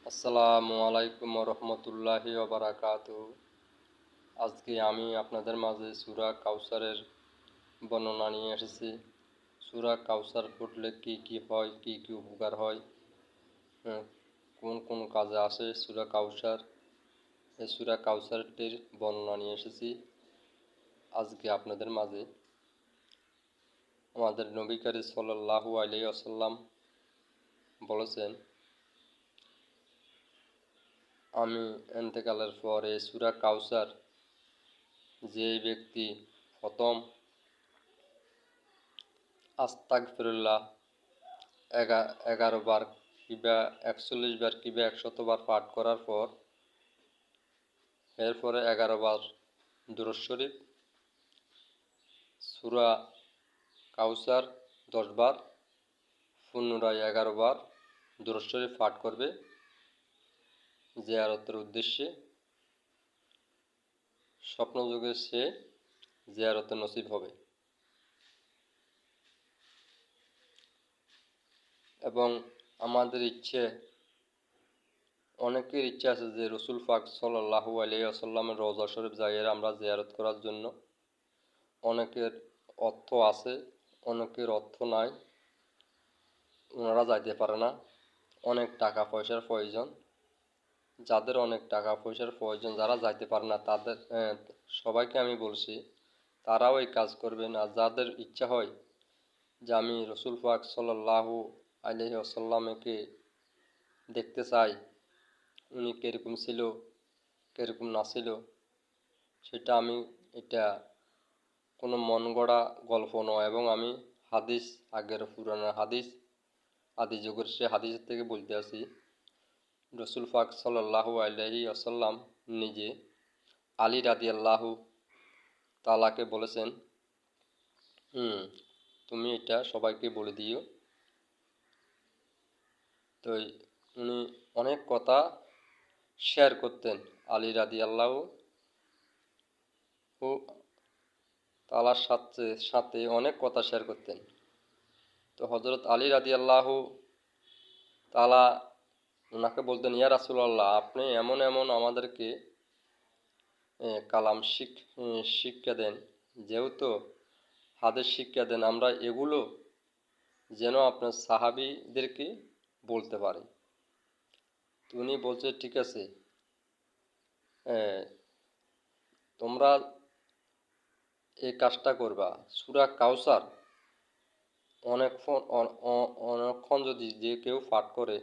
আসসালামু আলাইকুম রহমতুল্লাহি ওবারাকাতুহু। আজকে আমি আপনাদের মাঝে সূরা কাউসারের বর্ণনা নিয়ে এসেছি। সূরা কাউসার পড়লে কি কি হয়, কি কি উপকার হয়, কোন কোন কাজে আসে সূরা কাউসার। এই সূরা কাউসারটির বর্ণনা নিয়ে এসেছি আজকে আপনাদের মাঝে। আমাদের নবী করিম সাল্লাল্লাহু আলাইহি ওয়াসাল্লাম বলেছেন, আমি ইন্তেকালের পরে সূরা কাউসার যে ব্যক্তি প্রথম আস্তাগফিরুল্লাহ 11 বার কিংবা 41 বার কিংবা 100 বার পাঠ করার পর এরপরে 11 বার দুরূদ শরীফ, সূরা কাউসার 10 বার, পুনরায় 11 বার দুরূদ শরীফ পাঠ করবে জিয়ারতের উদ্দেশ্যে, স্বপ্নযোগে সে জিয়ারতে নসিব হবে। এবং আমাদের অনেকের ইচ্ছা আছে যে রসুল পাক সাল্লাল্লাহু আলাইহি ওয়াসাল্লামের রওজা শরীফ যাইয়ে আমরা জিয়ারত করার জন্য। অনেকের অর্থ আছে, অনেকের অর্থ নাই, ওনারা যাইতে পারে না, অনেক টাকা পয়সার প্রয়োজন। যাদের অনেক টাকা পয়সার প্রয়োজন, যারা যাইতে পারে না, তাদের সবাইকে আমি বলছি তারাও এই কাজ করবেন। আর যাদের ইচ্ছা হয় যে আমি রসুল পাক সাল্লাল্লাহু আলাইহি ওয়াসাল্লামকে দেখতে চাই, উনি কীরকম ছিল কীরকম না ছিল, সেটা এটা কোনো মন গড়া গল্প নয়, এবং আমি হাদিস, আগের পুরানো হাদিস, আদি যুগের সে হাদিসের থেকে বলতে আসি। রসুল পাক সাল্লাল্লাহু আলাইহি ওয়াসাল্লাম নিজে আলী রাদিয়াল্লাহু তাআলাকে বলেছেন, তুমি এটা সবাইকে বলে দিও। তো উনি অনেক কথা শেয়ার করতেন, আলী রাদিয়াল্লাহু তাআলার সাথে অনেক কথা শেয়ার করতেন। তো হযরত আলী রাদিয়াল্লাহু তাআলা ওনাকে বলতেন, ইয়া রাসূলুল্লাহ, আপনি এমন এমন আমাদেরকে কালাম শিক্ষা দেন, যেহেতু হাদিস শিক্ষা দেন, আমরা এগুলো যেন আপনার সাহাবীদেরকে বলতে পারি। তো উনি বলছে, ঠিক আছে, তোমরা এই কাজটা করবা। সূরা কাউসার অনেকক্ষণ যদি যে কেউ পাঠ করে